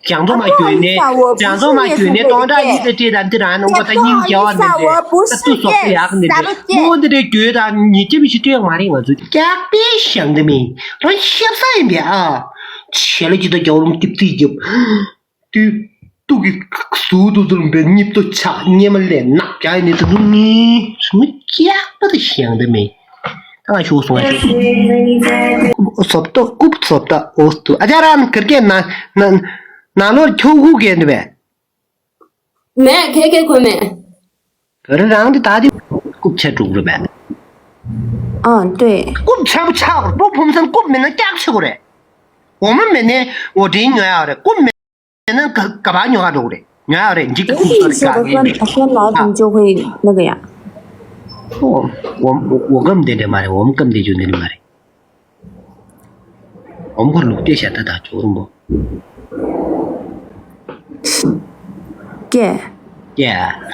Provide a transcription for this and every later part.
讲这么远呢，讲这么远呢，当然一个这样的人，我在人家那边，这多少不样的，我的觉得你这边是这样嘛的，我就假别想的没，咱现在面啊，切了几个叫我们对就，都给速度这种的，你都差，你们连哪家的这种你什么假不得想的没？当然说说说。sobto kup sobta ostu ajaran करके ना लो छोगु के ने मैं के कोई मैं कर रंग तादी कुप छे जुग रे 嗯对 कुप छे छा बो फमसन कुप में ना क्या छे रे 我们每年我这女儿的 कुप में那个把女儿的रे 女儿的你这个故事干的先来你就会那个呀我根本的嘛我们根本就那嘛我们个录的现在打球么？给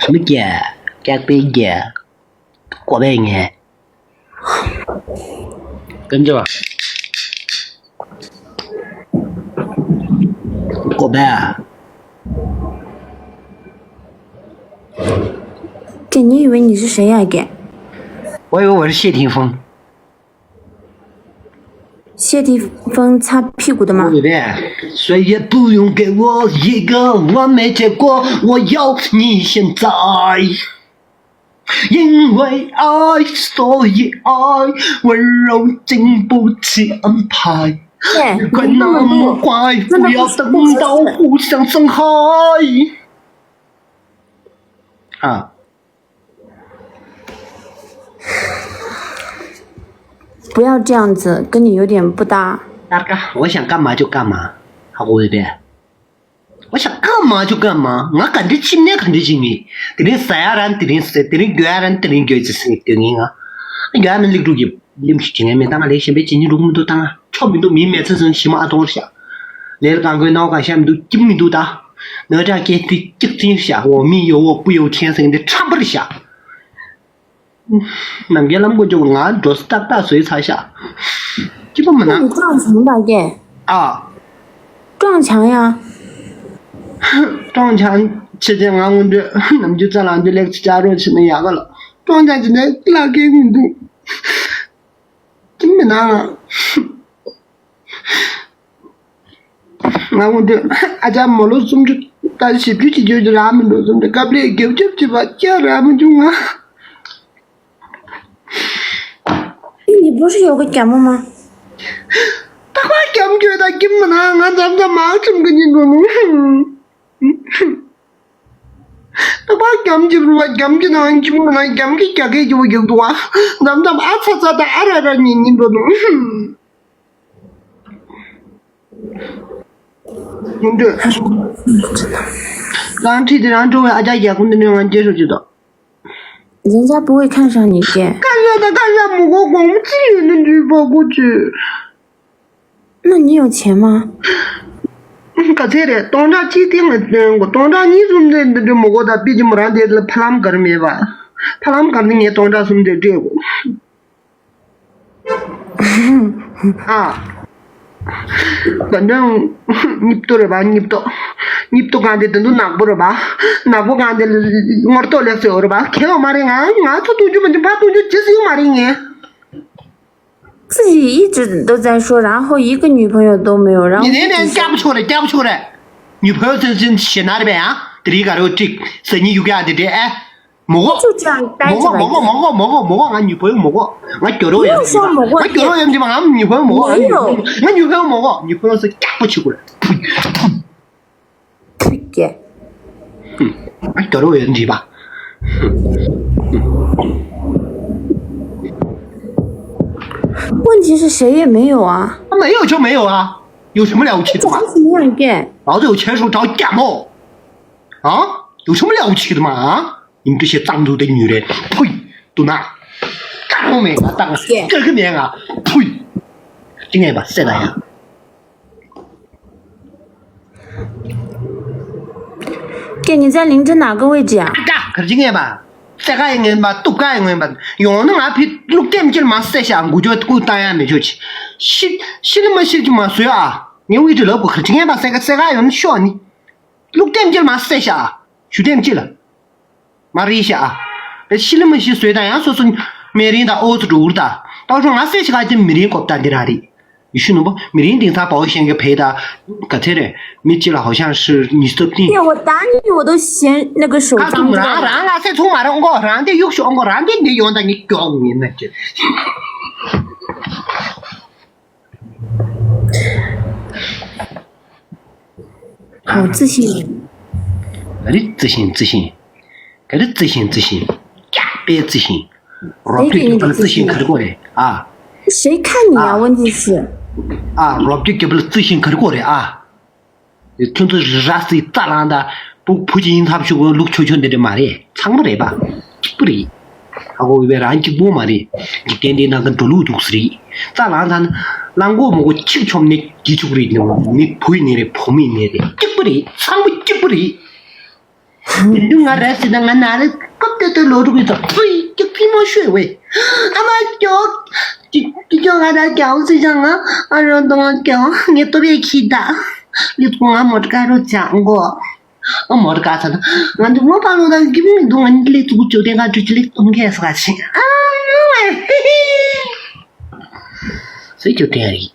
什么给被过百年，跟着吧，过百啊！给你以为你是谁呀？给？我以为我是谢霆锋。谢霆锋擦屁股的吗？对不对？谁也不用给我一个完美结果，我要你现在。因为爱，所以爱，温柔经不起安排。快那么快，不要等到互相伤害。啊。不要这样子，跟你有点不搭。大哥，我想干嘛就干嘛，好不对？我想干嘛就干嘛，我干的今年干的今年，这里三人，这里月人，这里月就是等人啊。月们领主也，你们今年没当啊，那些没今年我们都当啊，超民都明面真正起码多下，来了刚个脑干下面都今年都当，哪吒给的极真下，我们有我不有天生的差不多下。那别人我就俺做是大水才下，基本没拿。你撞墙吧，给啊，撞墙呀！撞墙，之前俺们这，那么就这样就来加入去那样个了。撞墙现在哪个运动，真没拿啊！俺们这阿家马路上就，但是具体就是俺们路上的，搞不了狗就把家俺们就啊。你不是有个感冒吗？他快感觉到根本啊，俺咱们马上跟你说他快感觉不了，感觉到俺根本啊，感觉家给就有多啊，咱们阿擦的阿拉你说兄弟，咱这的让周围阿家结婚的那人接受知道。人家不会看上你给。看上我光不自由的去跑过去。那你有钱吗？刚才的，当然几天了，我当然你说的这么个的，毕竟没人的帕拉姆干的没吧？帕拉姆干的你当然说的这个。啊，反正你不了吧，你不干的都拿不了吧？拿不干的我到了时候了吧？看我妈的俺出去就把东西就是有妈的呢。自己一直都在说，然后一个女朋友都没有，然后你那嫁不出来，女朋友真去哪里边啊？这里个都这生意有干的哎，没个，就这样待着吧。没个，俺女朋友没个，俺交到人地方，俺交到人地方，俺女朋友没个，俺女朋友没个，女朋友是嫁不出来，给，俺交到人地方，问题是谁也没有啊。没有就没有啊，有什么了不起的嘛？什么样给？老子有钱时候找干嘛？啊，有什么了不起的嘛？啊，你们这些脏头的女人，呸，都拿干我没啊？当这个面啊，呸，今天吧，谁来呀？给你在凌晨哪个位置啊？可是今天吧。再干一年吧，多干一年吧。用那俺皮录点进嘛，再想我就给我打样没就去。洗了嘛洗就嘛水啊，你位置老不可，今天把三个人笑你，6点几了嘛，3下啊，9点几了，马上一下啊，洗了没洗水的，人家说每人的熬着煮的，到时候俺3下就每人搞单的那里，你说不？每人顶他保险给赔的，刚才的没记了，好像是20多。呀，我打你我都嫌那个手脏。让俺再从马上我让的有小我让的你用的你教你那就。好自信。那你自信，给你自信，别自信，我对不了自信可得过来啊！谁看你啊？问题是啊，我对不了自信可得过来啊！听着热死咋样的？不仅他们说我录球的嘛的，唱不来吧？不来。我为了让你我嘛的，一点点那个走路都是的，咋让他呢？让我们清楚你记住了你陪你的泡面你的，记不来，唱不记不来。你弄俺来是那俺拿的，搞得老多个的，对，就皮毛学位。阿妈就叫俺来教这样啊，俺让他教，你都别气的，你从俺没这个讲过。我没得干啥的，俺就我把路上给你弄，俺来住酒店，俺就去来东开是个钱啊，嘿嘿，所以就这样的。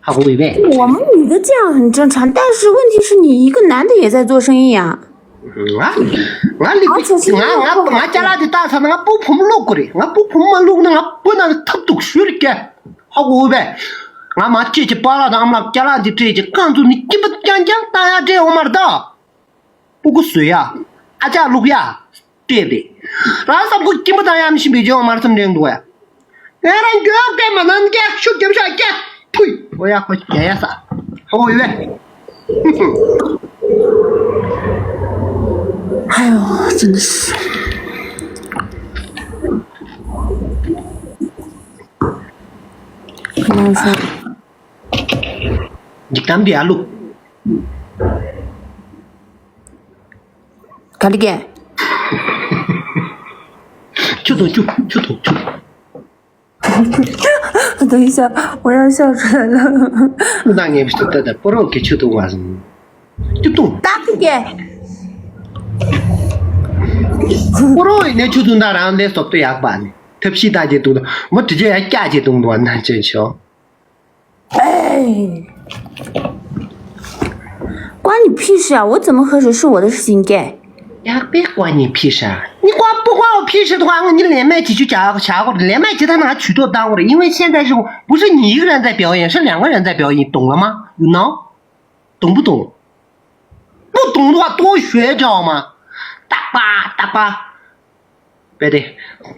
好个微微。我们女的这样很正常，但是问题是你一个男的也在做生意啊。俺家那的大厂，俺不碰路过的，俺不碰么路，俺不那他读书的干，好个微微。俺妈姐姐扒拉他们家那的这些，刚住你鸡巴讲大家这我妈的到，不过谁呀？俺家路呀，对不对？然后啥不鸡巴大家们是没叫我妈怎么样多呀？哎，人家干嘛呢？你干手接不下干，呸！我要回干呀啥？好个微微。哎呦，真的是。跟他说。你干别路。干的干。就。等一下，我要笑出来了。那你不是的，不让给就动啊什么？就动。打不给。不让你就动那然后来说对牙板，特别大姐动的，我直接还假姐动的，那真巧。哎，关你屁事啊！我怎么喝水是我的事情，给。呀，别关你屁事啊！你不关我屁事的话，你连麦机就下过来，连麦机他拿取多耽误了，因为现在是不是你一个人在表演，是2个人在表演，懂了吗？有脑？懂不懂？不懂的话多学，知道吗？大巴。别的，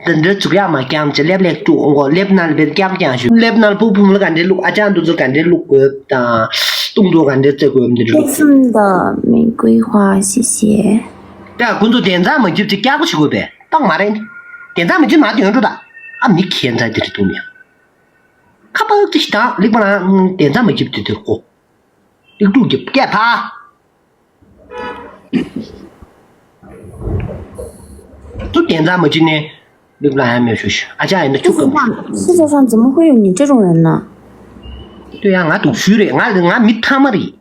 等着这个样嘛，讲这来不来做我来不那里边讲去，来不那不了感觉录，这样都是感觉录过的动作，感觉这个我们的。这份的玫瑰花，谢谢。对啊，工作点赞嘛，就这加过去过呗，当嘛的，点赞嘛就拿顶住的，啊，没钱在这里多年，看不这些当，你不然点赞嘛就这过，你录就不干怕。都点赞嘛，今天你不然还没有学习，而且还能就更。世界上怎么会有你这种人呢？对呀，俺读书的，俺没他妈的。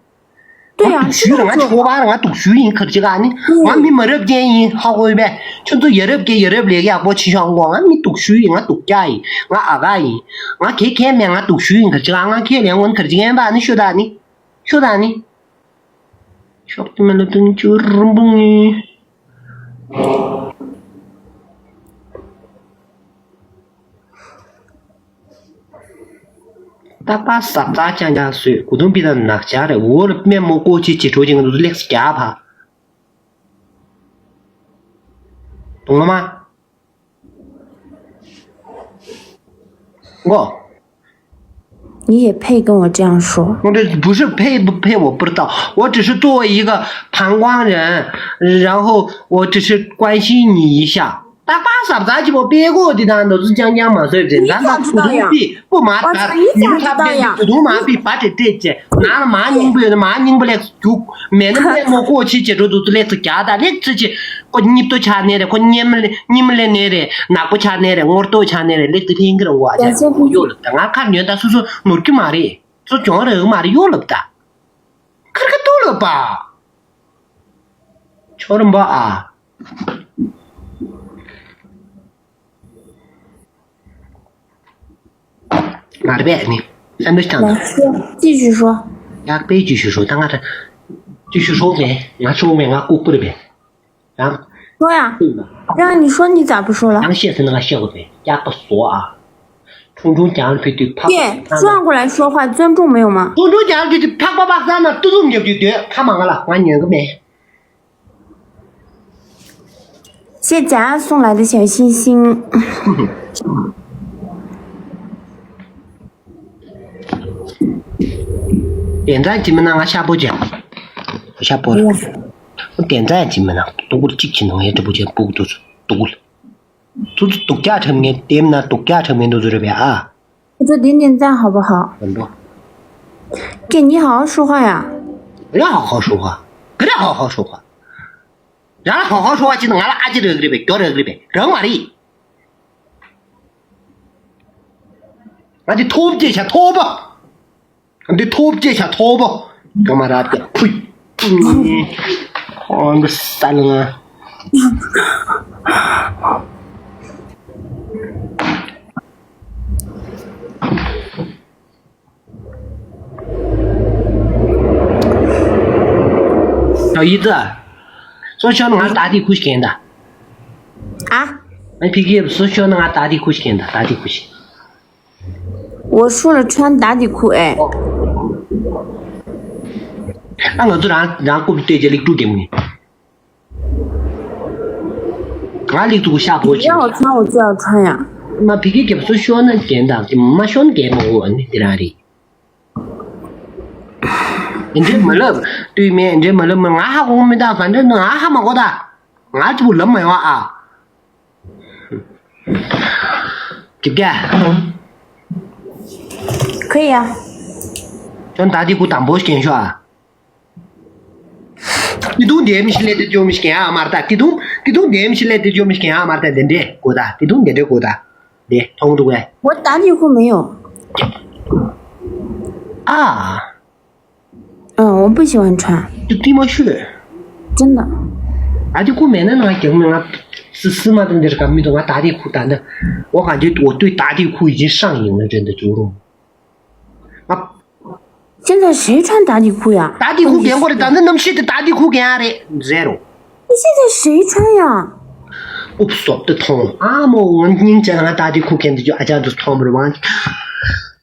对呀，读书的，俺吃饱了，俺读书人可这个呢，俺没没人建议，好过呗。就是有人来呀，我去上我，俺没读书人，俺读家人，俺阿爸人，俺看面，俺读书人可这个，俺看两文可这个吧？你晓得呢？晓得呢？晓得么？那等就日本呢。他把啥子讲水，股东别人拿家的，我的面膜过去接触进都是历史家吧，懂了吗？你也配跟我这样说？我这不是配不配我不知道，我只是作为一个旁观人，然后我只是关心你一下。他把啥子就别个的呢，都是讲嘛，所以这咱们普通比不麻烦，你们他比普通嘛比把这拿了嘛人不来就面对面我过去接触都是来自家的，你自己或입도 차네래或님을 내래 나고 차네래 ngor도 차네래 레트핑 그런 거 아자 요럽다 나 카뉴다 수수 놀기 말이 저 정어를 말이 요럽다 그렇게 돌려봐 저런 봐 말이 배你 understand 继续说 야 배继续说当然继续说呗我说呗我顾不了呗啊说呀让你说你咋不说了当先生那个小子呗也不说啊从中讲对对啪对转过来说话尊重没有吗从中讲对对啪啪啪三了都是你对对看忙了我念个没谢谢佳送来的小心心点赞基本上我下播讲我下播了我点赞基本上都我的机器能也直播间播都是多了都是独家成面点呢独家成面都在这边啊我就点点赞好不好很多给你好好说话呀不要好好说话不要好好说话让他好好说话就能俺垃圾这个里边掉这个里边人话里俺就拖这下拖吧俺就拖这下拖吧干嘛的呸看个三了啊小姨子说小那俺打地裤是干的啊俺皮给说小那俺打地裤是干的打地裤是我说了穿打底裤哎俺我就让过去对这里住给没俺里住下坡去让我穿我就要穿呀妈皮给说小那干的就没小那干嘛我呢在哪里人家没了对面人家没了没俺还我没的反正俺还没过的俺就了没有啊对不对可以呀像打地裤当波是干啥你都点起来的就没是干啊嘛的你都点起来的就没是干啊嘛的人家过的你都点的过的对通不对我打底裤没有啊我不喜欢穿就对么学真的打地裤买的那个嘛是嘛的这个没懂啊打地裤打的我感觉我对打地裤已经上瘾了真的猪肉啊现在谁穿打底裤呀打地裤干过的但是能写的打地裤干的 zero 现在谁穿呀我不说的痛啊么我人家那打地裤干的就大家都痛不了嘛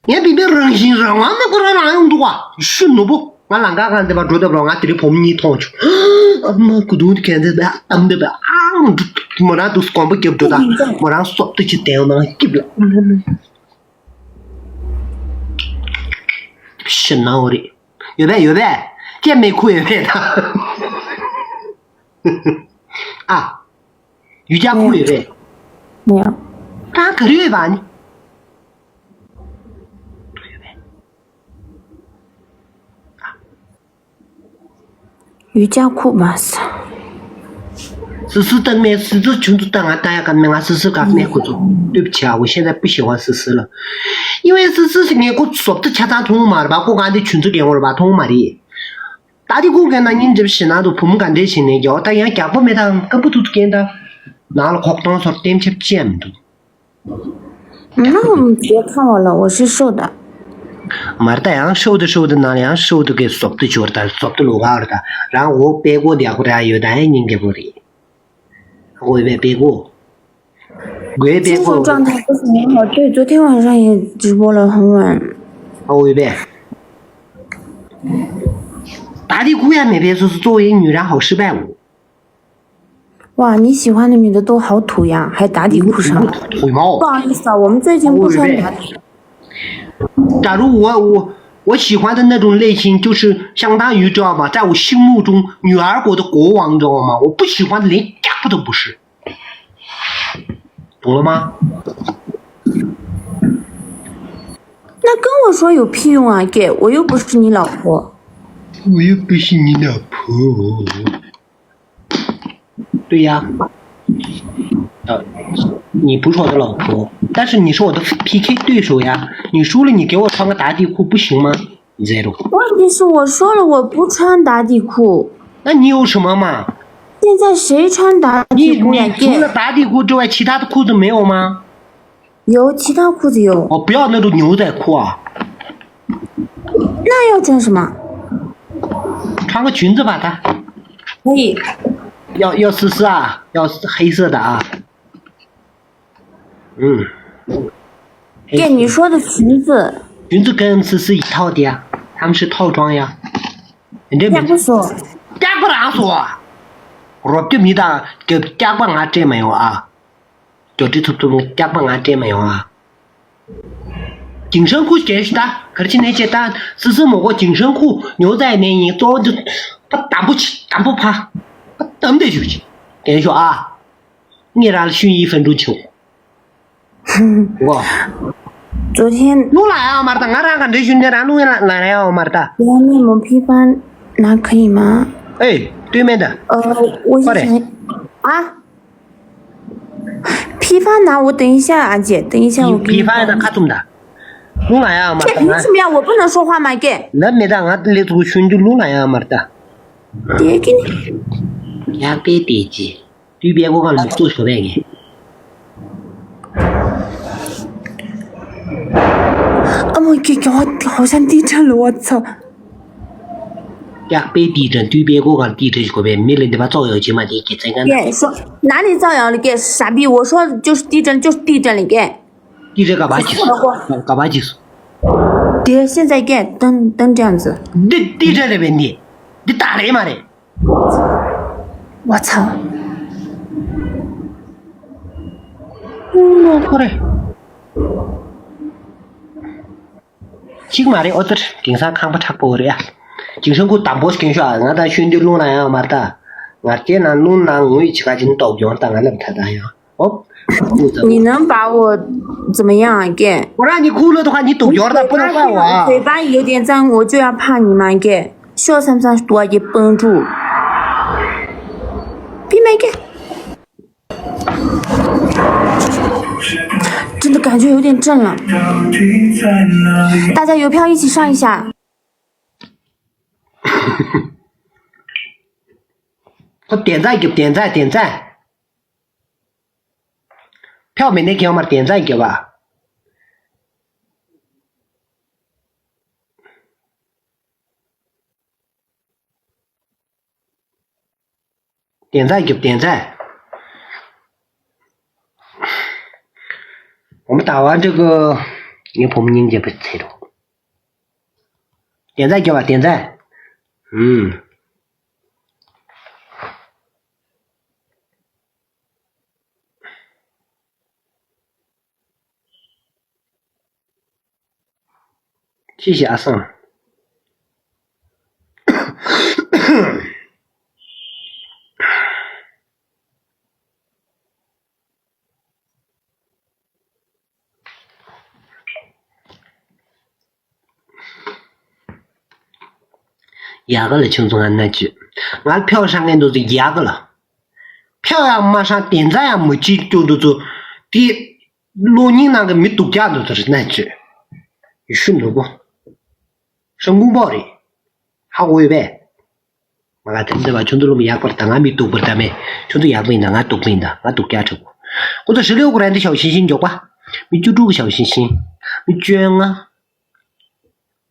你比别人心上我们过来哪用多啊是no不我啷个干的吧觉得不我这里碰你痛去妈咕嘟的干的吧当的吧啊我那都是光不给不着的我让说的去带我那给不了是哪我的有呗这没裤也呗他啊瑜伽裤也呗没有他可以吧你瑜伽裤吧思思等面思思裙子等啊大家干面啊思思干面裤子对不起啊我现在不喜欢思思了因为思思是面裤说的恰当通嘛的吧我干的裙子给我了吧通嘛的打的裤干那你这是哪都不干的钱呢要大家家不没当根本都干的拿了裤裆说点起见的那我们别看我了我是瘦的maar dat yang瘦的那样瘦的给说的觉得说的路好的然后我别过两个人有的人给不的我也别过我也别过状态不是很好对昨天晚上也直播了很晚我也别打地裤也没别说是作为女人好失败我哇你喜欢的女的都好土呀还打底裤上了不好意思啊我们最近不穿打底假如我喜欢的那种类型就是相当于知道吗在我心目中女儿国的国王知道吗我不喜欢的连家伙都不是懂了吗那跟我说有屁用啊给我又不是你老婆我又不是你老婆对呀。你不是我的老婆，但是你是我的 PK 对手呀。你输了，你给我穿个打底裤不行吗？Zero。问题是我说了我不穿打底裤。那你有什么嘛？现在谁穿打底裤呀？你除了打底裤之外，其他的裤子没有吗？有，其他裤子有。哦，不要那种牛仔裤啊。那要穿什么？穿个裙子吧，它。可以。要丝丝啊，要黑色的啊。给你说的裙子。裙子跟丝丝一套的呀，他们是套装呀。你这边。不说。家不让说。我对面的给家不俺这没有啊，就这头家不俺这没有啊。紧身裤解释的，可是那些单丝丝某个紧身裤牛仔内衣早就他打不起，打不趴，他等得就去。跟你说啊，你让他训1分钟球。我。昨天。录来啊，马达，俺让这训练让录来啊，马达。外面某批发拿可以吗？哎，对面的。我想啊。批发拿，我等一下，阿姐，等一下我给你。批发的卡中的。录来啊，马达。凭什么呀？我不能说话吗？给。那没得，俺这组群就录来啊，马达。爹给你。也别惦记，对面我讲你做出来的。我给我好像地震了，我操！呀，别地震，对面我讲地震是个别，没人对吧？照妖镜嘛，你给这个。给说哪里造谣了？给傻逼！我说就是地震，就是地震了，给。地震干嘛技术？干嘛技术？爹，现在给等这样子。地震的问题，你打雷嘛的？我操！过来。今嘛的我这经常看不差不多的呀。精神裤打不跟说，俺在兄弟弄来呀嘛的，俺这那弄那我一起赶紧倒掉，当俺那不太大呀。哦。你能把我怎么样啊？给。我让你哭了的话，你倒掉了，不能怪我啊。嘴巴有点脏，我就要怕你嘛，给。小三三多一绷住。闭麦给。真的感觉有点震了，大家邮票一起上一下。我点赞给点赞，票没得给我们点赞给吧。点赞给点赞。我们打完这个，你婆们人家不是猜着。点赞给吧，点赞。谢谢阿胜。压个了，轻松俺那句，俺票上面都是压个了，票呀马上点赞呀没记就都是第录音那个没度假都是那句，有什么不？是公报的，还会呗？我讲真的吧，全都那么压过，但俺没读过他们，全都压过的，俺读过的，俺读假吃过。我这16个人的小星星叫吧，没就这个小星星，没捐啊。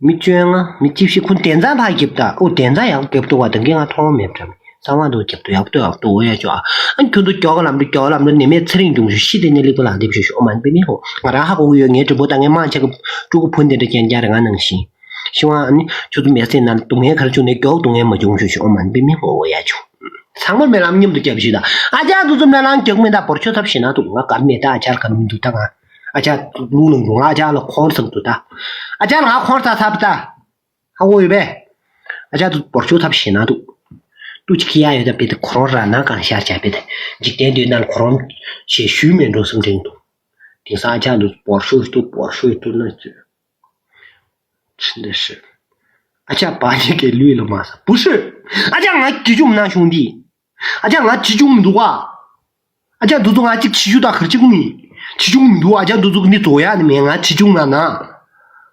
没捐啊，没继续看点赞牌给不的，点赞也给不到啊，等给俺掏没不着没，3万多给不到，要不到多也叫啊，俺看到叫个那么那面吃人东西，洗的那里不烂的不是，我们别没好，我然后我有眼直播，但俺忙这个碰见的人家的俺能行，希望你就是没事那东西可能就那搞东西没东西，我们别没好我也求，长门没那么你们都接不起的，阿家都是没让叫没的，不就他不那东，我干没的阿家可能都当啊。阿家路能用阿家了矿生多大，阿家那矿啥差不多，还我呗，阿家都不就他不行那都去看有点别的矿上那刚下别的，今天就那矿些水面都生程度，第三家都保守都那句，真的是，阿家把你给绿了吗？不是，阿家俺就我们那兄弟，而且俺体重多啊，而且都是俺体重大很轻的，体重多，而且都是给你做呀的面，俺体重了呢，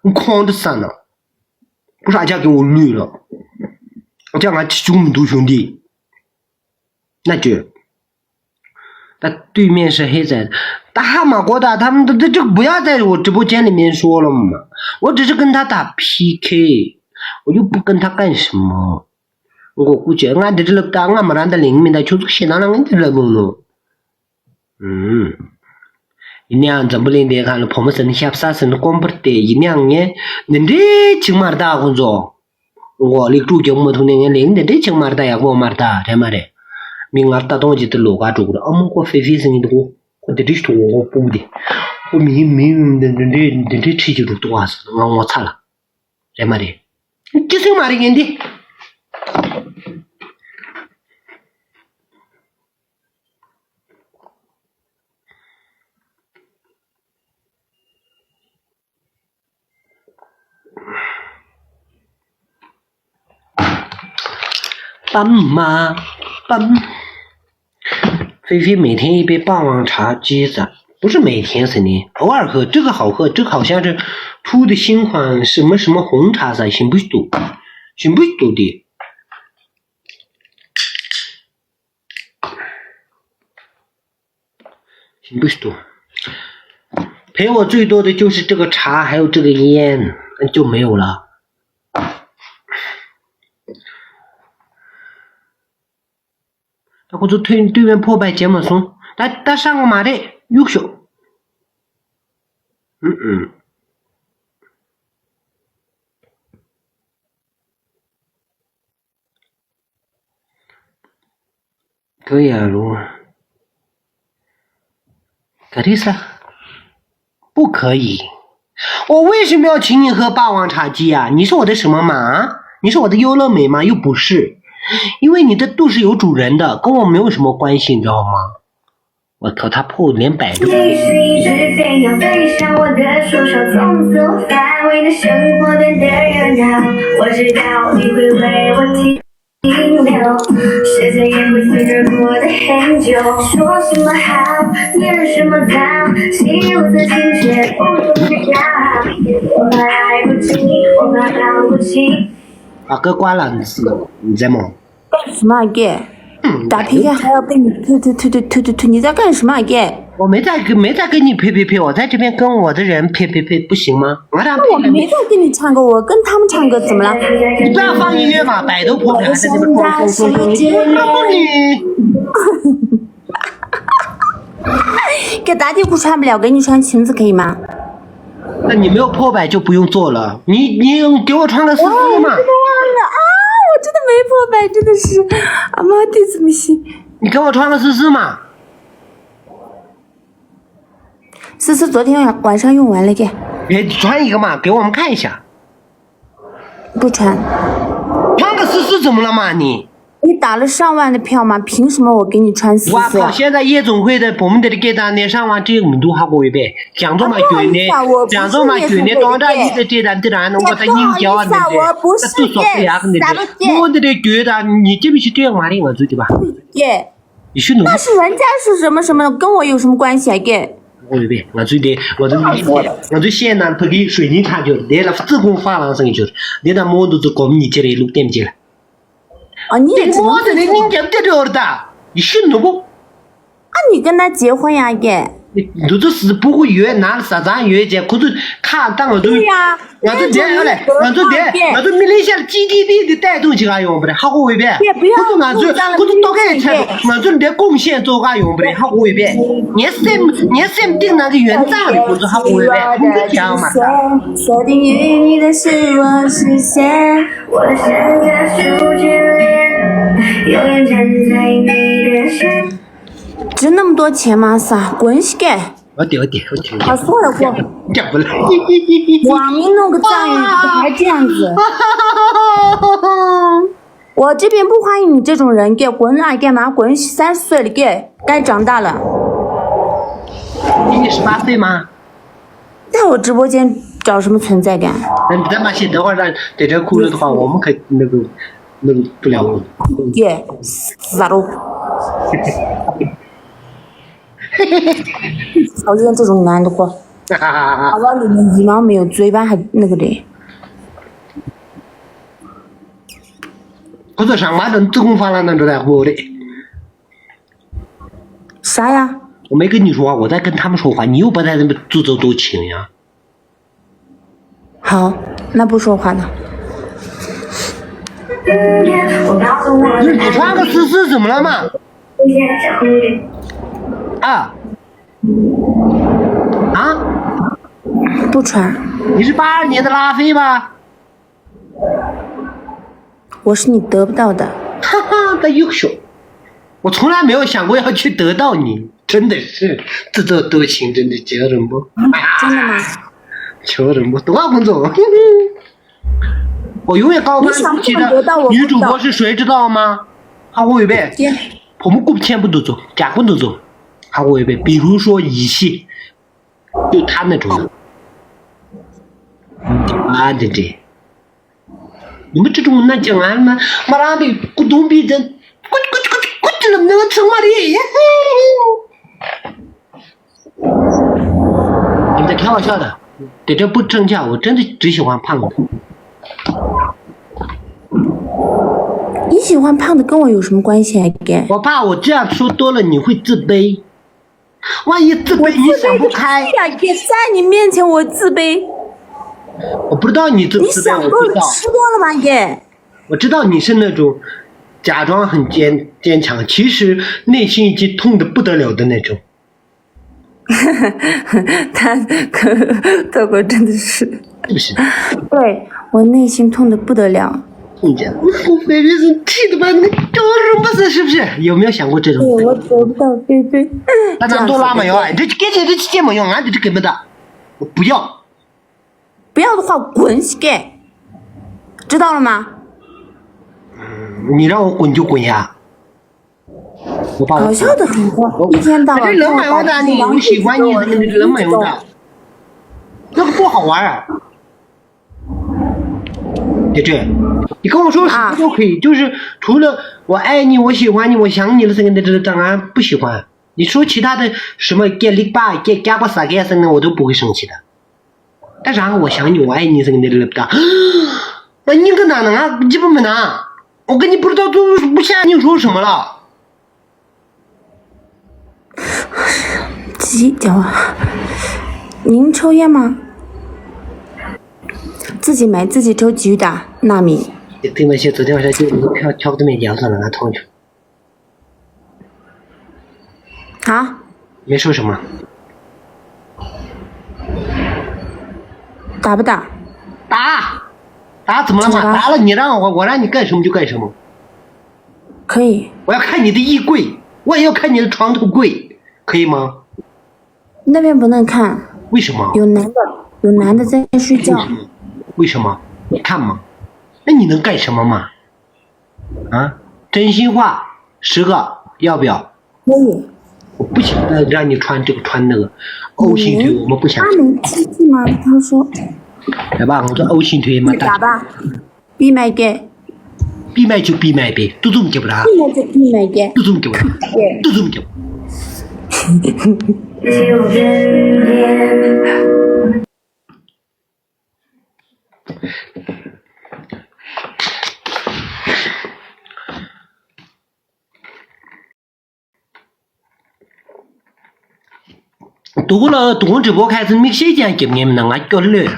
我狂的散了，不是而且给我累了，而且俺体重多兄弟，那就。那对面是黑仔，大马国的，他们都这不要在我直播间里面说了嘛，我只是跟他打 PK， 我又不跟他干什么，我估计俺在这里打，俺没让他灵敏的，就是现在俺在这不弄，一年怎么领的看了，婆婆生下啥生的光不得，一年呢，人家请马大工作，我领主角木头那个领的这请马大呀，我马大，这嘛的。明儿打东西的路嘎住了，我飞飞声音的我在这说我不的，我明的吃就多少是，我擦了，这嘛的，这是嘛的人的。斑马斑，菲菲每天一杯霸王茶鸡子，不是每天是的，偶尔喝，这个好喝，这个好像是出的新款什么什么红茶噻，行不行的？行不行？陪我最多的就是这个茶，还有这个烟，就没有了。他或者对面破败节目松，他上个马的优秀，可以啊，如可以噻，不可以。我为什么要请你喝霸王茶姬啊？你是我的什么吗？你是我的优乐美吗？又不是。因为你的肚是有主人的，跟我没有什么关系，你知道吗？我靠，他破连百都。时间也会随着过得很久，说什么好，念什么脏，心如此亲切，不住的要，我怕爱不起，我怕抱不起。把歌关了，你在吗？干什么啊哥？打 PK 还要被你推，你在干什么啊哥？我没在跟你呸，我在这边跟我的人呸，不行吗？我没在跟你唱歌，我跟他们唱歌怎么了？你不要放音乐嘛，百度破还在这边疯，你。给打底裤穿不了，给你穿裙子可以吗？那你没有破百就不用做了，你给我穿个丝丝嘛。我真的没破百，真的是，阿妈的怎么行？你给我穿个丝丝嘛。丝丝昨天晚上用完了，给。穿一个嘛，给我们看一下。不穿。穿个丝丝怎么了嘛你？你打了上万的票吗？凭什么我给你穿丝丝？哇靠！现在夜总会的我们这里给他那上万这么多还过一百，讲这么卷的，讲这么卷的，当然你的这单的人，我在硬教啊，对不对？不是我的觉得你这不是这样嘛的，我知道吧？耶，你是那是人家是什么什么，跟我有什么关系啊？给。我这边，我最现在他给水泥厂就是来了，自贡发廊生就是，你那么多都搞你这里录点去了。啊，你也只能我这里人家在这儿的，你信了不？啊，你跟他结婚呀，给。你都是不会约，拿啥子约去？可是看当我都，我都这样嘞，我都没那些 GDP 的带动起来用不的，好过一遍。可是俺这大概才，俺这连贡献做个用不的，好过一遍。你先定那个原账的，不是好过一遍，你讲嘛？说定与你的是我实现，我的身价数据链，永远站在你的身。值那么多钱吗？啥？滚去给！我丢。好说了过。讲不来。网民弄个赞誉还这样子。我这边不欢迎你这种人，给滚啊！干嘛滚？30岁了，给该长大了。你18岁吗？在我直播间找什么存在感？那你再把心等会儿让在这哭了的话，我们可那个不了。给死了。讨厌这种男的货，耳朵里面一毛没有，嘴巴还那个的。或者上班等子宫发了那都来活的。啥呀？我没跟你说话，我在跟他们说话，你又不在那边自作多情呀。好，那不说话了。你穿个丝丝怎么了嘛？啊？不穿。你是82年的拉菲吧？我是你得不到的。哈哈，的优秀。我从来没有想过要去得到你，真的是自作多情，真的叫人不？真的吗？叫人不？多少工作？我永远告诉你，记得女主播是谁知道吗？好，我预备。我们全部都做，假棍都做。好，我预备。比如说乙系，就他那种的。对。你们这种那讲完吗？马拉的咕咚逼真，咕这能成嘛的？你们在开玩笑的，对这不正价，我真的只喜欢胖的。你喜欢胖的跟我有什么关系啊？我怕我这样说多了你会自卑，万一自卑你想不开。在你面前我自卑。我不知道你自卑，你想多了，吃多了吧耶？我知道你是那种假装很坚强，其实内心已经痛得不得了的那种。豆哥真的是，是不是？对，我内心痛得不得了。你这菲菲是气的把你叫什么事？是不是？有没有想过这种？对，我得不到菲菲。那咱多拉没有啊？这给钱这期间没用，俺这根本的，我不要。不要的话，滚去给，知道了吗？你让我滚就滚呀！搞笑的很多，一天到晚。人没有的，你我喜欢你，人没有的，那个不好玩。姐姐，你跟我说什么都可以，就是除了我爱你、我喜欢你、我想你了什么的，这当然不喜欢。你说其他的什么给力吧、给加把啥给什么的，我都不会生气的。但是我想你，我爱你什么的，对不对？那你个哪能啊？基本没拿，我跟你不知道都不想你说什么了。鸡脚啊！您抽烟吗？自己买自己抽几打纳米。对嘛？昨天晚上就挑都没聊上了，俺同学。啊？没说什么。打不打？打怎么了嘛？打了你让我让你干什么就干什么。可以。我要看你的衣柜，我也要看你的床头柜，可以吗？那边不能看。为什么？有男的在睡觉。为什么？你看嘛。那你能干什么嘛？啊？真心话10个，要不要？可以。我不想让你穿这个穿那个，欧心腿我们不想。他没出去吗？他说。来吧，我说欧心腿嘛。打吧。闭麦给。闭麦就闭麦呗，都这么给不啦？闭麦就闭麦给。都这么给不啦？都这么给。多直播开始没时间给你们那个了。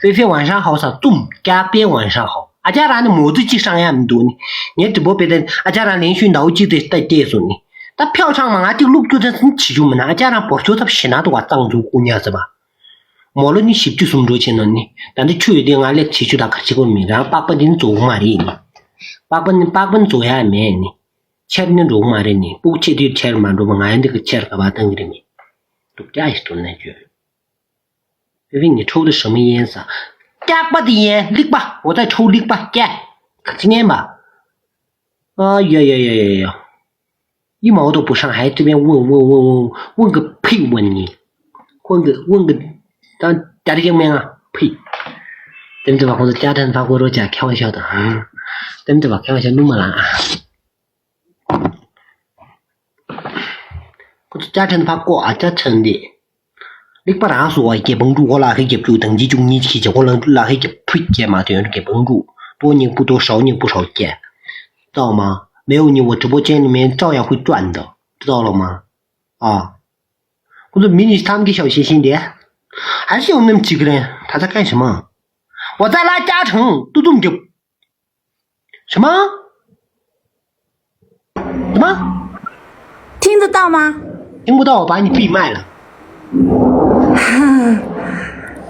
菲菲晚上好啥？中加边晚上好。阿家人的模子机上也很多呢。你直播别的阿家人连续闹几的在电视呢。但票上嘛，就录就在你起就门阿家人保守他洗那都话藏族姑娘是吧？莫论你洗就送着钱了呢。但是确定啊，来起就打开这个名，然后800人做嘛的呢，800做呀没呢，7人做嘛的呢，不7的7嘛，做嘛俺这个7个吧等于呢。都这样说那句，因为你抽的什么烟色？加把的烟，立吧，我再抽立吧，加，今年吧。呀，一毛都不上，还这边问个屁问你，问个，当家里见面啊，屁，等着吧，或者家人发过多假，开玩笑的，等着吧，开玩笑弄么啦。嘉诚怕挂嘉诚的，你不然说给帮助我拉黑给就登记中你去结我能拉黑给推荐嘛，这样给帮助，多人不多，少人不少见，知道吗？没有你，我直播间里面照样会赚的，知道了吗？啊，或者迷你他们给小心心点，还是有那么几个人，他在干什么？我在拉嘉诚，都这么久，什么？什么？听得到吗？听不到，我把你闭麦了。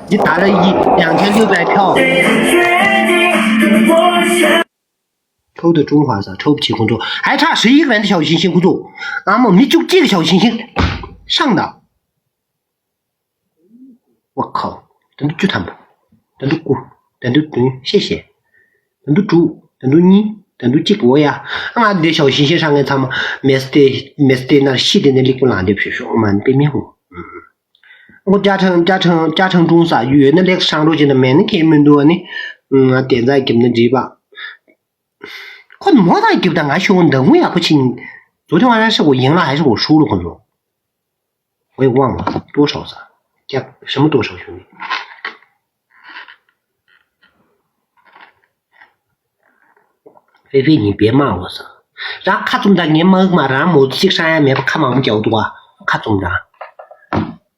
你打了2600票。抽的中华啥？抽不起工作，还差11个人的小星星工作，那么你就这个小星星上的，我靠！等住他们，等住过，等住谢谢，等住猪，等住你，等住结果呀！俺的小星星上个他们没事的那西的那里不难的皮说我们背面红，我加成中啥月那个上路去的没那开门多呢，点赞给那几把。可能没他给不到俺兄弟，我也不清。昨天晚上是我赢了还是我输了？朋友，我也忘了多少噻，加什么多少兄弟？菲菲，你别骂我噻，让卡中的你们嘛，让某几山没不看嘛我们角度啊，卡中的。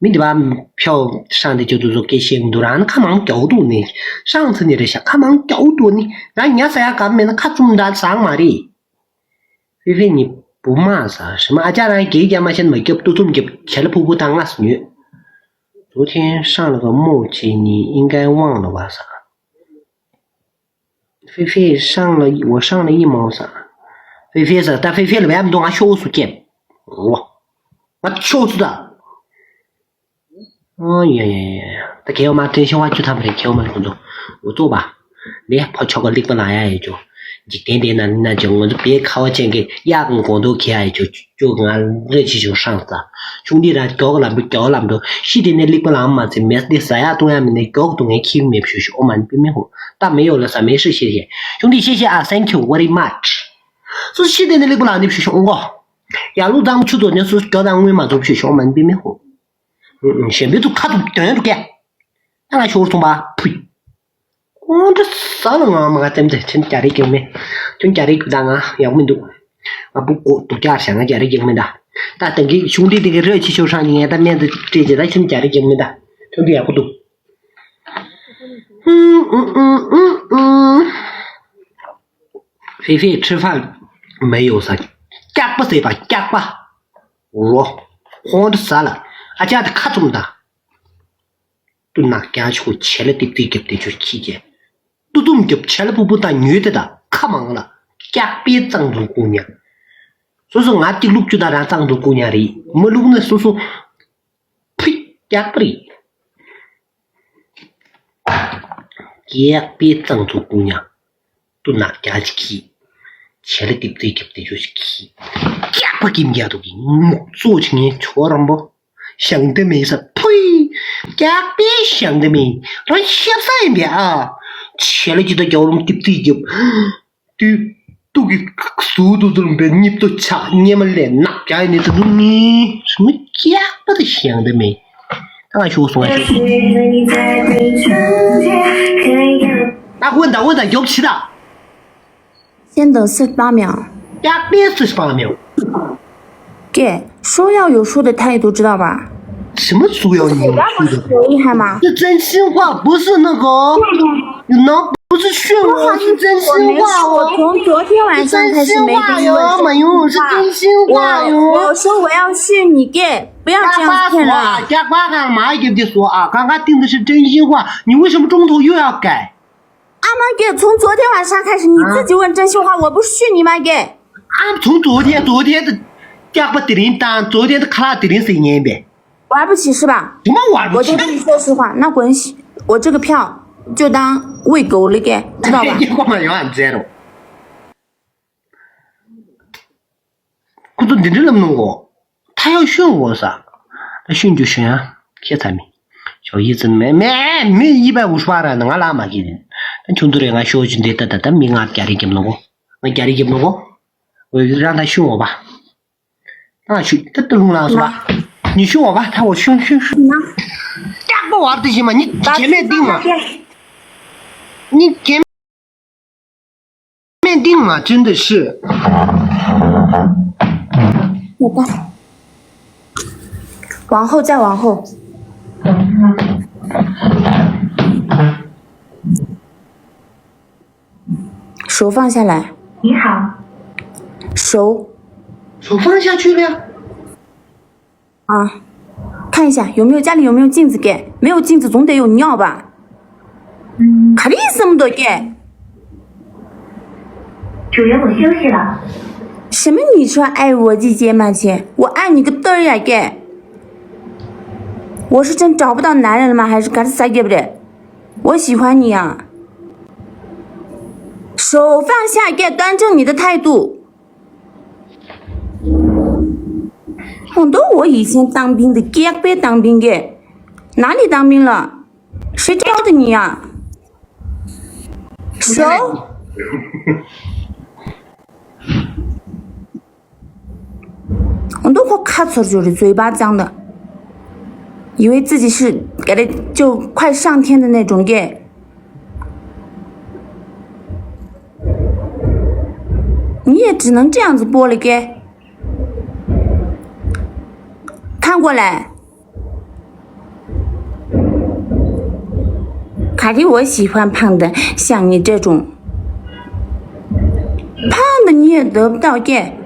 没得把票上的就是说给行动，让看忙角度呢。上次你在想看忙角度呢，让人家啥干没那看中的上嘛的。菲菲你不骂啥？什么家人给家嘛，现在没给都这么给，吃了婆婆当俺女。昨天上了个墨迹，你应该忘了吧啥？菲菲我上了1毛啥？菲菲是，但菲菲里面不懂俺小数见，我小数的。哦呀，他给我们真心话就他们给我们的工作，我做吧。你跑巧克力不来呀也就一点点那就我就别靠钱给压根光都开就跟俺热气球上子，兄弟呢搞个那么多，西的那里不来嘛，这没的啥呀东呀没搞个东西去没学习，我们别没活，但没有了啥没事谢谢兄弟谢谢啊 ，Thank you very much。是西的那里不来的学习我，呀路咱们去做那是搞单位嘛，做学习我们别没活。先别都看都等下都干，那俺小童吧，呸！我这啥人啊？嘛，真的真家里给没，真家里给当啊，要问都，啊不过都家乡啊家里给没的，但等给兄弟这个热气球上你他面子这些咱兄弟家里给没的，兄弟也不懂。菲菲吃饭没有啥，夹不谁吧夹吧，我的啥了？俺家的卡中的，都拿家去切了的最给的就是期间，都这么给切了不当女的卡忙了，家别张州姑娘，所以说俺的路就到咱张州姑娘里，没路呢说呸，家不里，家别张州姑娘，都拿家去切了的最给的就是期，家不给家都给，做起你错了不？想得美是呸！家别想得美，让歇三遍啊！切了几道叫我们对就，都给速度这么变，你都掐你们连哪家的这种你什么家不得想得美？当然说说。那问的有气的。先等48秒。家别48秒。给说要有说的态度，知道吧？什么说要有说的？厉害吗？是真心话，不是那个，不是炫我，是真心话。我从昨天晚上开始没跟你问没有，是真心话哟。我说我要训你，给不要这样骗人。家瓜干嘛也得说啊？刚刚定的是真心话，你为什么中途又要改？阿妈给，从昨天晚上开始你自己问真心话，我不是训你吗？给。从昨天的。家不得人当，昨天的卡拉得人谁年呗？玩不起是吧？什么玩不起？我就跟你说实话，那滚！我这个票就当喂狗了，给知道吧？你干嘛要俺这了？我说你这能不能我？他要训我噻，那训就训啊，现在没。小姨子没158了，那俺拉嘛给人。那穷多人俺小军的但没俺家里给不了我家里给不了我让他训我吧。啊，去，这都弄了是吧？你训我吧，看我训。干不玩的行吗？你前面定嘛？你前面定嘛？真的是。我吧。往后再往后。手放下来。你好。手放下去了呀。啊，看一下家里有没有镜子给？没有镜子总得有尿吧？看你什么都给。主人，我休息了。什么你说爱我姐姐吗？亲，我爱你个嘚儿呀！给，我是真找不到男人了吗？还是干啥给不的？我喜欢你啊！手放下，给端正你的态度。我都我以前当兵的，给别当兵给，哪里当兵了？谁教的你呀？手。我都快卡错了，嘴巴张的，以为自己是给他就快上天的那种给。你也只能这样子播了给。看过来，卡蒂，我喜欢胖的，像你这种胖的你也得不到给。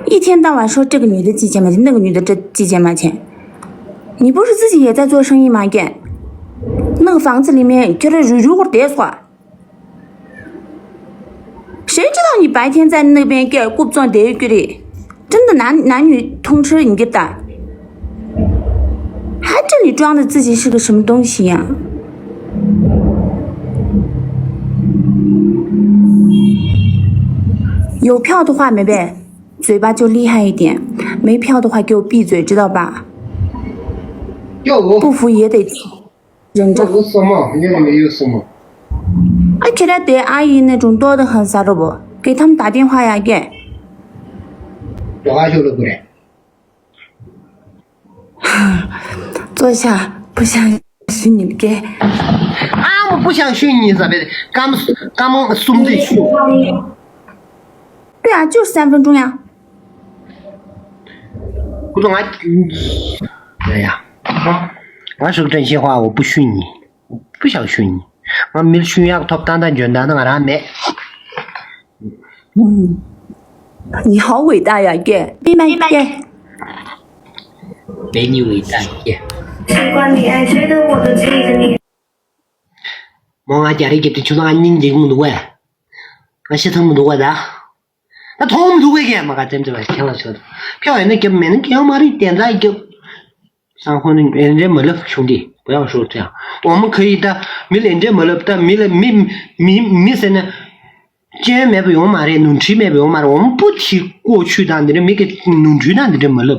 一天到晚说这个女的几千块钱，那个女的这几千块钱，你不是自己也在做生意吗？给那个房子里面觉得如果得说，谁知道你白天在那边给顾不上得给的，真的男女通吃你给打，还这里装的自己是个什么东西呀？有票的话，妹妹。嘴巴就厉害一点，没票的话给我闭嘴，知道吧？不服也得忍着。有什么？你没有什么？哎，看来对阿姨那种多得很，啥都不给他们打电话呀，给。多害羞了不嘞？坐下，不想训你给。我不想训你咋的？俺们兄弟训。对啊，就是3分钟呀。不懂哎呀，我说个真心话，我不训你，我不想训你，我没训呀，他单单简单的俺没。你好伟大呀，给，明白给。没你伟大给。尽管你爱谁的我都记着你。俺家里给的就是俺宁这么多哎，俺写这么多的。那他们都会给嘛？真的吧？听了说的，票人家给没人给嘛的点赞给，上回人家没了兄弟，不要说这样，我们可以的，没人家没了，但没谁呢？钱没不用嘛的，农吃没不用嘛的，我们不提过去的，那没给农村的这没了，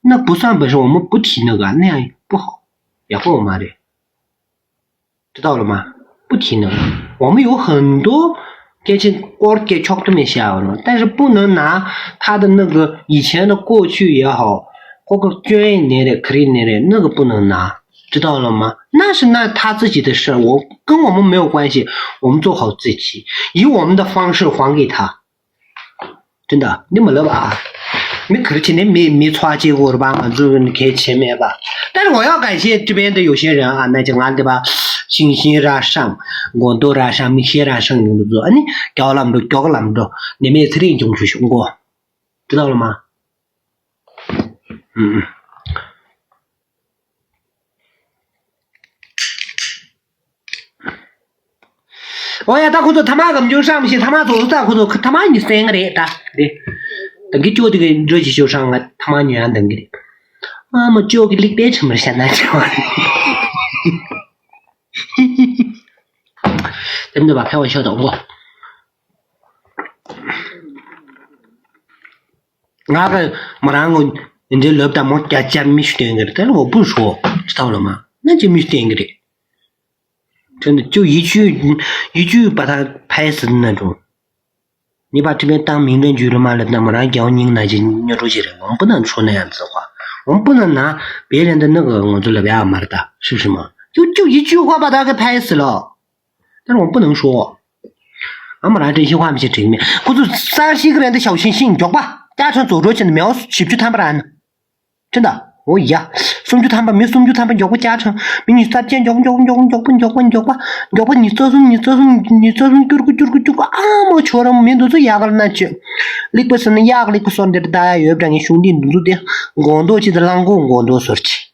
那不算本事，我们不提那个，那样不好，也会嘛的，知道了吗？不提那个，我们有很多。给巧都没下了，但是不能拿他的那个以前的过去也好，或者捐你的、可以你的那个不能拿，知道了吗？那是他自己的事，跟我们没有关系，我们做好自己，以我们的方式还给他。真的，你没了吧？没可能今天没抓结果了吧？就你看前面吧。但是我要感谢这边的有些人啊，那就俺对吧？信息上上，我都让上面写上上用的做，你教那么多，你们这里就去学过，知道了吗？我呀，大裤子他妈根本就上不去，他妈做是大裤子，他妈你3个的，等给脚这个热气就上了，他妈女人等给的，我脚给力别成了现在这玩意。真的吧？开玩笑的，那个没让我人家老大妈家没学点个的，但是我不说，知道了吗？那就没学点个的，真的就一句把他拍死的那种。你把这边当民政局了吗？那么让教你那就扭出去了，我们不能说那样子的话，我们不能拿别人的那个我做了别嘛的，是不是嘛？就一句话把他给拍死了，但是我不能说，俺们拿真心话没些正面，或者30个人的小星星，脚吧，加上左前的描述，去不去谈不然呢？真的。我一样，送去他们没送去他们叫我加成，比你啥见叫吧，你这种就啊么瞧了，面都是压个那去，你不是那压个你不说的大家有不然你兄弟都的，我多记得啷个我多说去，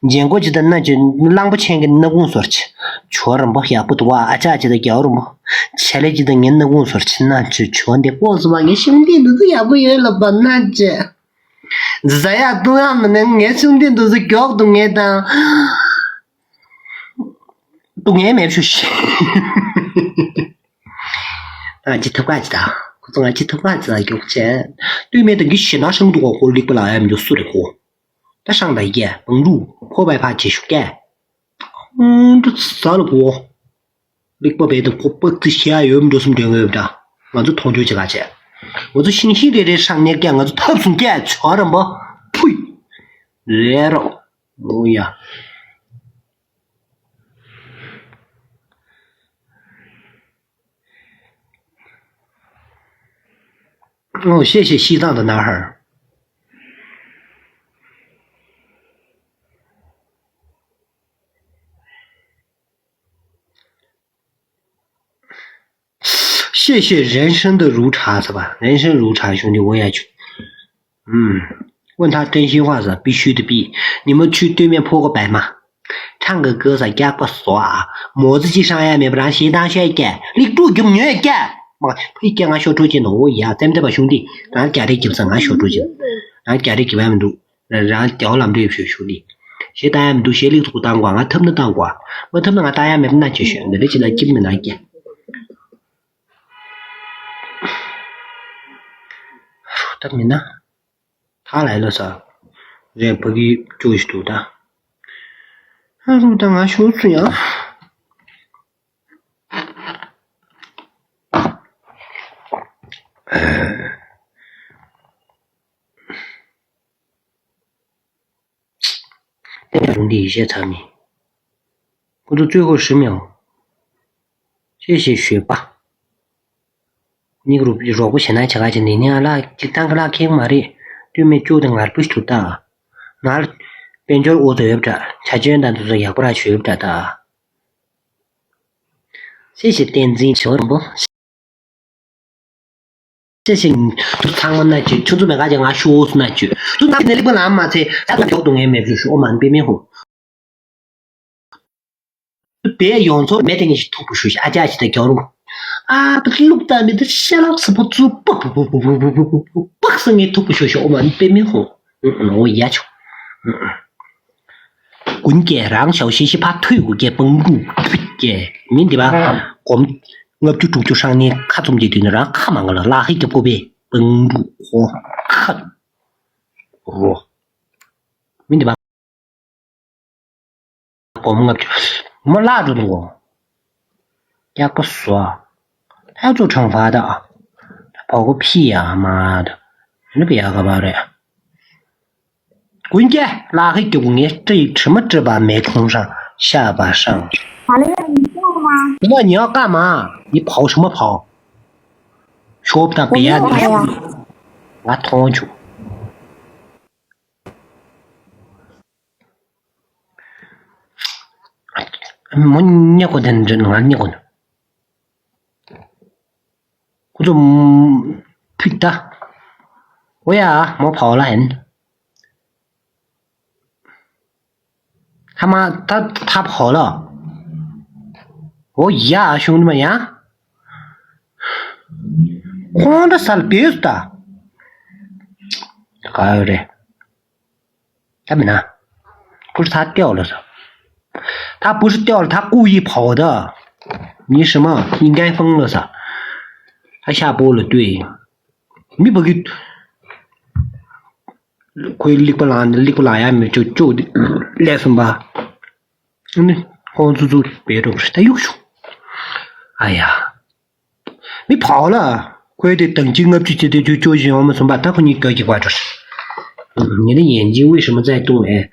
见过记得那就啷不钱给那我说去，确认不也不多啊，这记得叫了么，前来记得人那我说去那去全的我是吧，你兄弟都是也不有了吧那去。这呀，都俺们的俺兄弟都是搞懂俺的，都俺没出息。啊，这头瓜子的，我总俺这头瓜子啊，有钱，对面的给写那生多活，你不来俺们就输的活。他上来也崩入破败怕继续干，这啥了过？你不别的不这些有没有什么这个的？俺就同就这个钱。我这新系列的商业干，我这特殊干，瞧着不？呸！热了，哎呀！哦，谢谢西藏的男孩。谢谢人生的如茶是吧？人生如茶，兄弟我也去。问他真心话是必须的比。你们去对面破个白嘛？唱个歌是干不说啊？么子机上也没不让西当学干，你做就没人干。嘛，可以干俺小主机弄我一样，咱们这把兄弟，俺家里就是俺小主机，俺家里几万多，然掉那么多兄弟。现在俺们都写里头当官，俺他们当官，我他们俺大家没那去选的，你现在基本那干。他们呢？他来了噻，人不给就是读的。俺说当俺小孙呀。兄弟一些产品，或者最后10秒，谢谢学霸。你个比如说我现在吃个今天那就当个那开嘛的，对面就等俺不是的，那边角我这不着，才简单就是也不来学不着的。谢谢点子小不？谢谢你，就唱完那句，就准备俺讲俺学出那句，就那里不难嘛噻，咱们调动也没就是我们边边红。别用错，没得你吐不出去，俺家去的交流。啊，不是录的，你的小老师不做，不是你吐不出去，我们边边红。我也去。滚给让小星星把腿给绷住，给明白吧？我就住就上你看中间的人看嘛个了，拉黑个不别绷住，我看，明白吧？我拉住的我，也不说，他要做惩罚的啊，他跑个屁呀、妈的，你别个吧的呀！滚去，拉黑给你，这什么这把没空上，下巴上。好了，你知道吗？那你要干嘛？你跑什么跑？说不得别的，我拖住。我捏过的，这弄俺捏过的，我就屁的，我呀，我跑了很。他妈，他跑了，我呀，兄弟们呀，慌的死了，别死的，还有的，他们呢？不是他掉了是？他不是掉了，他故意跑的。你什么？应该疯了噻？他下播了，对，你不给。可以立不拉呀，没就的来什么？好做别的不是，他又说，哎呀，你跑了，快点等金额就我们什么？待会你搞一块就是，你的眼睛为什么在动哎？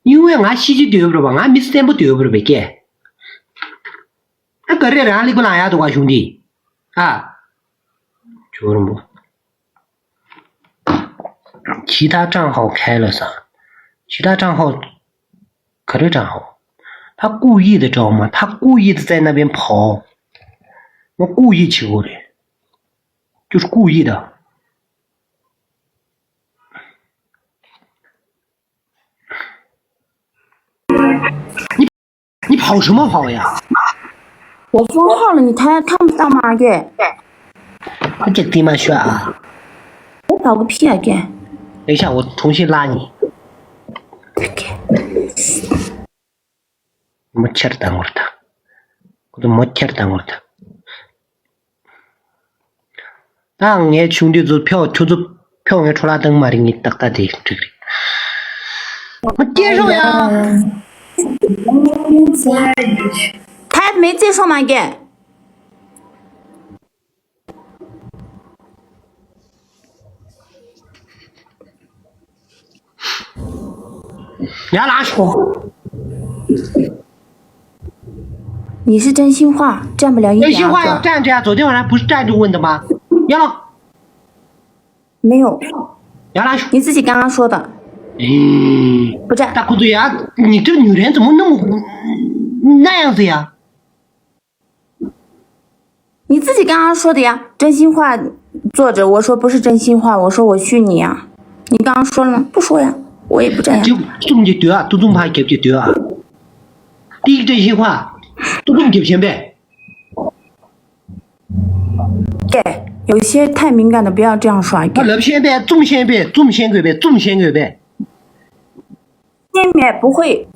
因为俺洗就丢不了吧，俺没时间不丢不了呗给。俺个人让你不拿呀，多啊兄弟啊，就这么。其他账号开了啥？其他账号，可这账号，他故意的知道吗？他故意的在那边跑，我故意起过的，就是故意的。你跑什么跑呀？我封号了，你看不到吗？给，我这地方选啊！我跑个屁啊！给，等一下，我重新拉你。没钱当我的，我都没钱当我的。当俺兄弟就票俺出来等嘛的，你哒哒的这个，我接受呀。他没介绍吗？给，伢哪说？你是真心话，占不了1.2个。真心话要站着呀，昨天晚上不是站着问的吗？伢了？没有，伢哪说？你自己刚刚说的。不站。大裤子呀，你这个女人怎么那么那样子呀？你自己刚刚说的呀，真心话坐着，我说不是真心话，我说我虚你呀。你刚刚说了吗？不说呀，我也不站呀。就中就对啊，都中牌给就对啊。第一个真心话，都中给钱呗。对，有些太敏感的不要这样说。那钱呗，中钱呗，中钱给呗，中钱给呗。见面不会。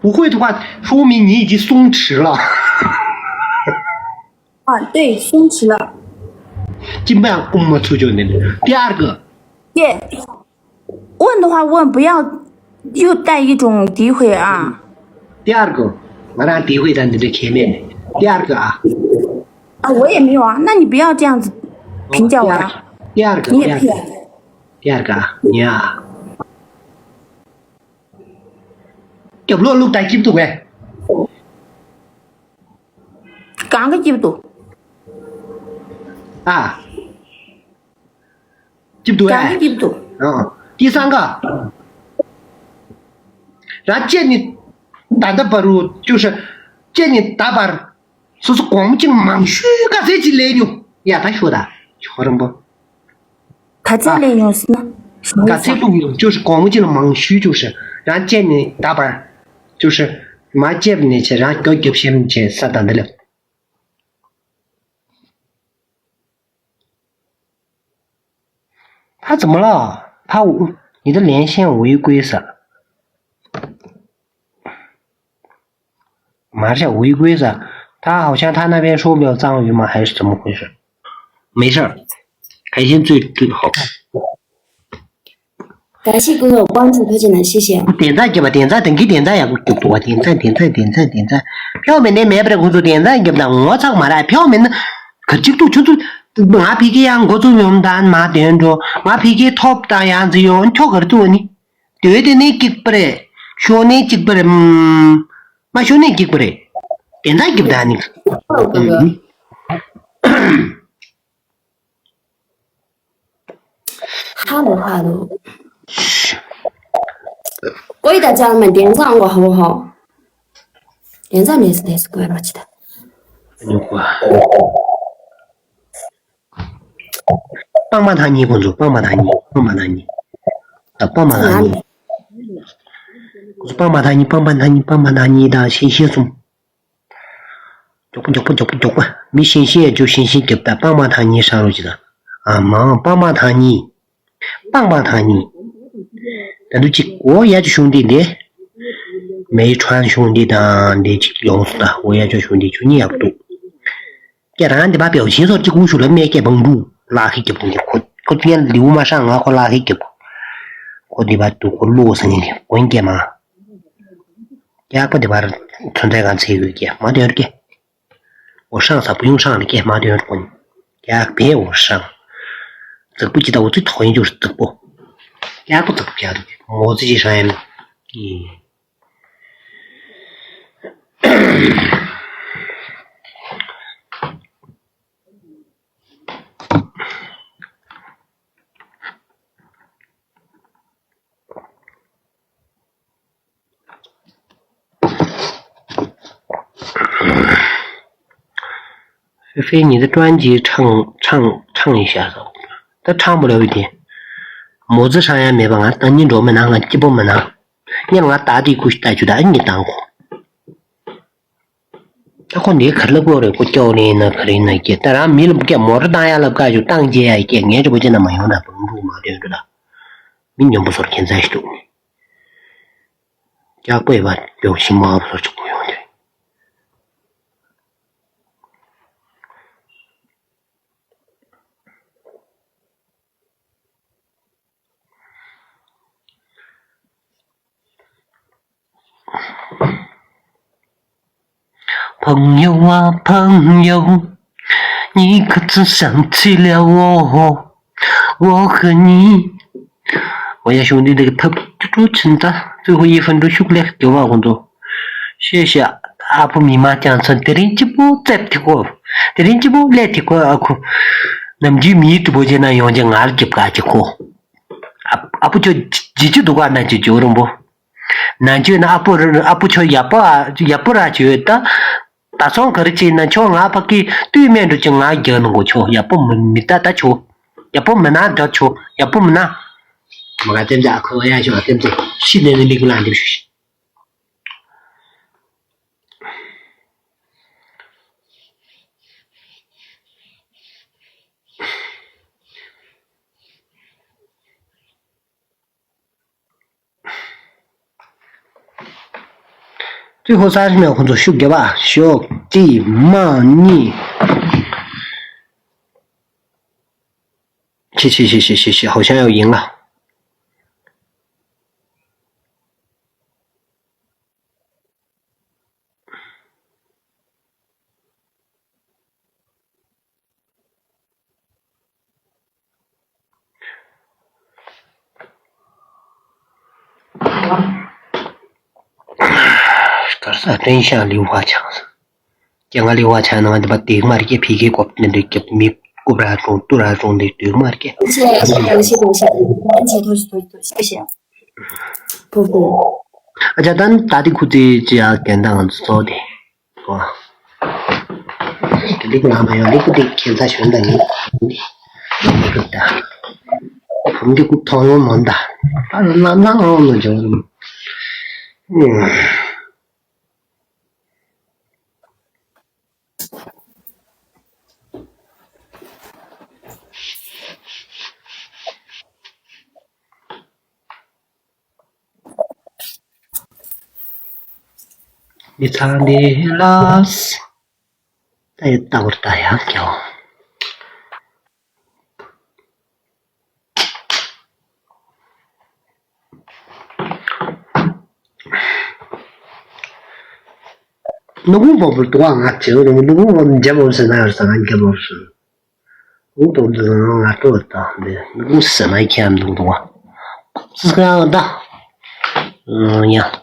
不会的话，说明你已经松弛了。啊，对，松弛了。基本上我们出去那里。第二个，对，问的话问，不要又带一种诋毁啊。第二个，我让诋毁在你的前面。第二个啊。啊，我也没有啊，那你不要这样子评价我啊。第二个，你也骗。第二个啊，你啊，叫不录带几不喂？讲个几不多。啊，几不多哎？讲个几不多。第三个，然后见你打的不如就是见你打板，说是光景忙虚个这几类牛，呀，他说的，晓得不？他这类牛是呢？干这种牛就是光景的忙虚，就是然后见你打板，就是妈见不你去，然后搞给别人去啥单的了。他怎么了？你的连线违规是？马上违规是？他好像他那边说不了藏语吗？还是怎么回事？没事儿，开心最好。感谢哥哥关注推荐的，谢谢。点赞给吧，点赞，等给点赞呀！多点赞，票面的买不了工作点赞给不了，我操妈的，票面的可这都就是。我皮给养我做用单嘛点着，我皮给 top 单样子用，跳个多呢，对的那给不嘞，学那给不嘞，嘛学那给不嘞，点赞给不了你。Hello， 各位大家们点赞我好不好？点赞です。各位マジで。牛啊！棒棒糖泥公主，棒棒糖泥，棒棒糖泥，棒棒糖泥，棒棒糖泥，棒棒糖泥，棒棒糖泥的信息中，就不，没信息就信息给不的，棒棒糖泥上路去的，啊忙，棒棒糖泥，但都几我也就兄弟的，没传兄弟的那样子的，我也叫兄弟，就你也不懂，给他的把表情说这股出来没给帮助。拉黑给不你，我今天流马上啊，我拉黑给不，我得把都我落上你的，我应该嘛，也不得把存在感拆回给，马点给，我上啥不用上的给，马点给，也别我上，这不记得我最讨厌就是直播，也不怎么样的，我自己上来了。菲菲，你的专辑唱一下子，都唱不了一点。么子上也没办法，等你着没拿个基本没拿，你让他打的过去带去的，你当火。他说你看了过了，我教练呢，可能那些，但是没了不给么子打呀了，个就当街一点，俺这不就那么样的帮助嘛，对不对？明年不说现在是多，加贵吧，表情嘛不说就不用的。朋友啊朋友，你可曾想起了我？我和你，我家兄弟那个头就成的，最后1分钟休不了9万工作。谢谢阿布密码讲成德林直播再提过，德林直播来提过阿库，那么就米直播间那用讲俺就不敢去过，阿布就几句多话那就叫人不，那就那阿布就也不然觉得。打算可是今天瞧俺把给对面的就俺一能够瞧，也不没得瞧，也不没拿得瞧，也不没拿。我看真假可也行，对不对？现在的那个烂的学习。最后30秒工作修给吧，小弟money。谢，好像要赢了。可是真像刘华强似的，讲个刘华强的话，就把对马的 PK 过那的给没过不来中，突然中的对马的。谢谢，不。而且咱打的裤子只要简单子做的，哇！这个男朋友，你不得检查全的你，那个的，我们的骨头有蛮大，反正那就，你唱的拉丝，但是到大洋桥。那我不多啊，就那我们家不是那样子，俺家不是，我都是俺做的的，我是那钱都多，是这样的，呀。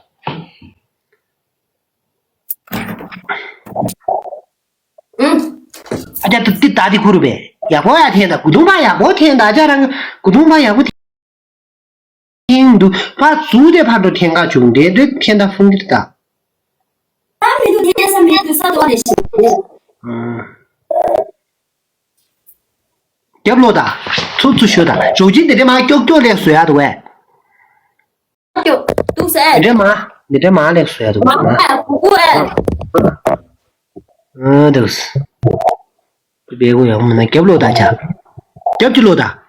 大家都打的苦了呗，也不爱听的，普通话也不听，大家那个普通话也不听，都把租的怕都听个穷的，都听他疯的的。叫不落的，初学的，手机你的妈叫来水啊都哎。都是哎。你这妈来水啊都。妈不会。都是。别个样，我们那叫不落大家，叫不落的。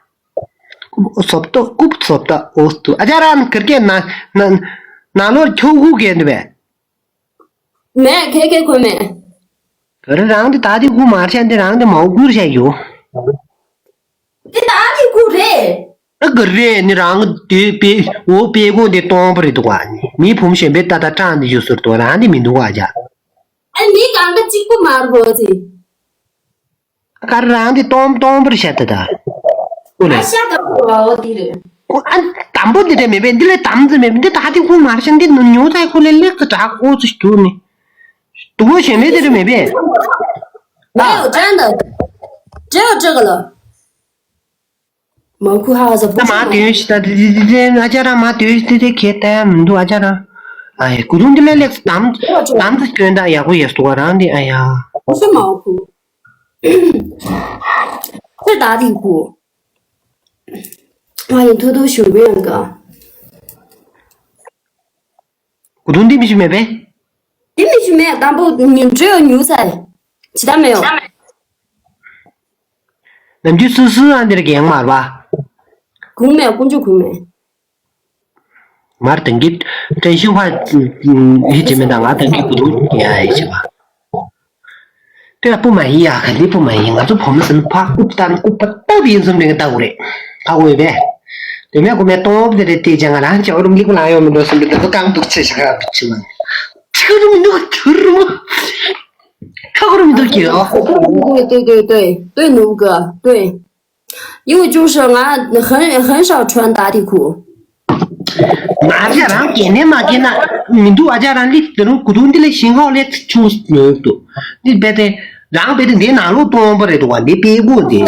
sobto kup sobta ostu ajaran करके ना लो छोगु के दबे मैं के को में कर रंग दे तादी गु मार से अंदर रंग दे माउ गुर से यो ते तादी गु रे अगर रे नि रंग दे पे वो पे को दे तो पर तो मी फुम से बे ता चांद जो सुर तो रंग दे मिंदु आजा अरे मी कांग चिक्कू मार बोजी कर रंग दे तो पर से ता बोले आशा का वो दिले 我俺当不的没别，你来当子没别，你打的货马上的牛仔裤来那个炸锅子多呢，多钱没得没别。没有真的，只有这个了。毛裤还是不那妈丢是的，这阿家那妈丢这开单门多阿家那，哎，古种的来那个当子捐的呀，我也说让的，哎呀，不是毛裤，是打底裤。哇，你偷偷学别人个？古种的必须没呗？你必须没有，但不，你只有牛仔，其他没有。那你就试试啊，你的干嘛吧？公没有，公就公没。妈的，等给真心话，你这边的俺等给古种哎是吧？对啊，不满意啊，肯定不满意。我这朋友是怕不到别人那个道理，他会呗。对面我们东不得地讲啊，然后叫我们过来我们都是那个刚不吃啥个吃嘛，这个人都吃吗？这个人都叫。对，卢哥，对，因为就是俺很少穿打底裤。那家人给你嘛给那，民族阿家人你这种古董的嘞信号嘞出牛多，你别的，然后别的你哪路东不得多，你别过的。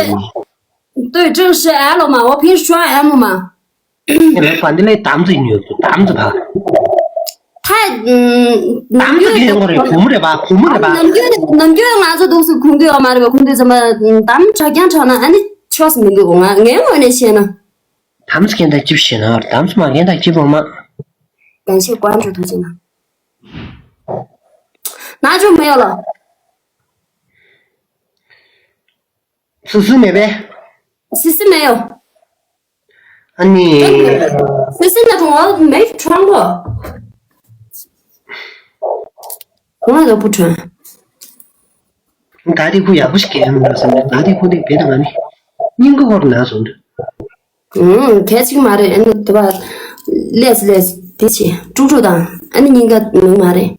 对，这个是 L 嘛，我平时穿 M 嘛。你来管的嘞单子牛，单子怕。单子给我的空的吧，空的吧。能觉得俺这都是空的嘛，这个空的怎么咱们查检查呢？俺的确实没给我啊，俺问那些呢。他们是现在就行了，他们是嘛现在基本嘛。感谢关注，同学们。那就没有了。试试没呗？试试没有。啊你？试试那种我没穿过，从来都不穿。打底裤也不是给我们的，是的，打底裤的别的嘛的，应该好难受的。开心嘛的，俺对吧？来得起，猪蛋，俺应该能嘛的。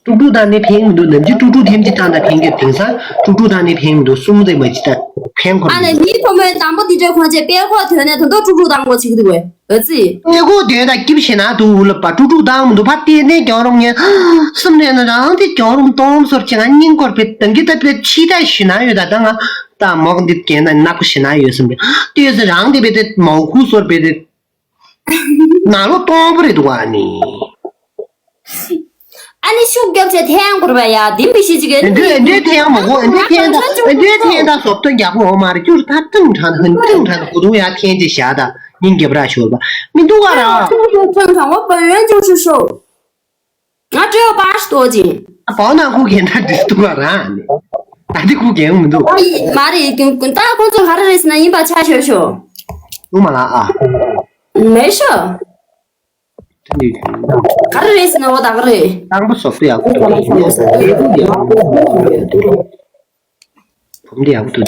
猪蛋的便宜多，人家猪天气蛋的便宜顶上，猪蛋的便宜多，送在没记得偏过。俺那你朋友当不的这块钱，别花钱呢，他都猪蛋过去的喂，儿子。那个店的给不起那多了吧？猪蛋我们都怕点点交通呢，什么的让的交通当时讲俺英国别等给他别期待西南语的，当啊。大毛的店的那个西南有什么？对是让的别的毛裤说别的，哪路当不得多啊你？俺你手表在天过的吧呀？你没写这个？这天嘛我，这天他说的也不好嘛的，就是他正常的很正常的普通话天气下的，你给不大学吧？没多少。正常，我本人就是瘦，俺只有80多斤。保暖裤给他多少人呢？打的裤给我们都。妈的，跟打工作还是是那一把钱学。我没拿啊。没事。真的。还是是那我打个嘞。当不说不要，ผม的要不的。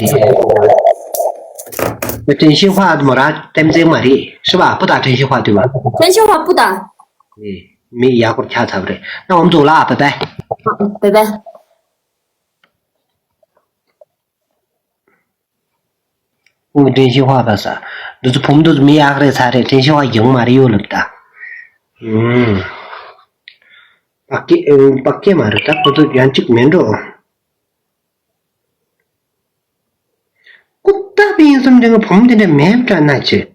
那真心话没啥，咱们这嘛的，是吧？不打真心话对吧？真心话不打。没牙口掐差不多。那我们走了，拜拜。好，拜拜。我们真心话吧是，都是ผม都是没牙口来查的，真心话赢嘛的有了的。pakai嘛的，他不都原籍面着。我大便什么这个ผม的面干哪去？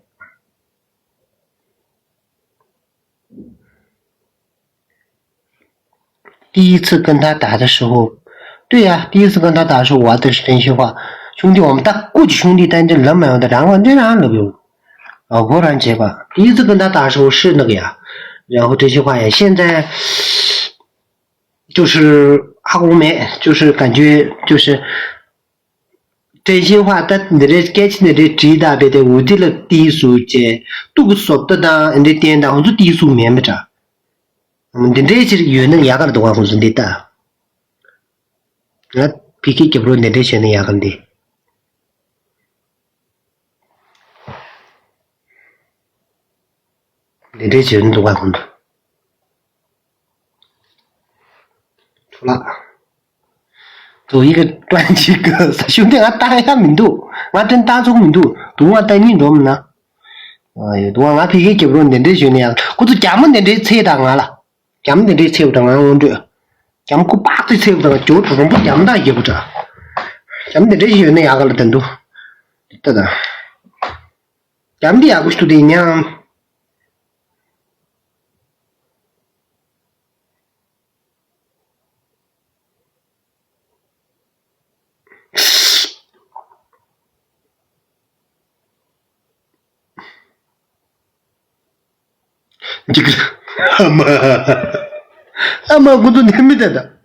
第一次跟他打的时候，对呀、第一次跟他打的时候，我的是真心话。兄弟，我们打过去兄弟，但这人没有的，然后这样了不？不然结果第一次跟他打的时候是那个呀，然后这句话呀，现在就是阿公没，就是感觉就是真心话，但你的感情的最大别的，我的了低俗节，都说的呢，你的点的，我就低俗面不着，你这些有那牙根的话，我是你的，那脾气给不你这些那牙根的。你这些人都外公的，出了，做一个短期歌，兄弟，俺打一下名度，俺真打出名度，都我带你着么呢？哎呀，我脾气就不能这些呢，我都家门的这扯当了，家门的这扯当我这，家门我爸都扯不当，就这种不家门大也不着，家门的这些那样个了等都，对的，家门的呀，我说的呢。这个，阿妈，我都念不得的。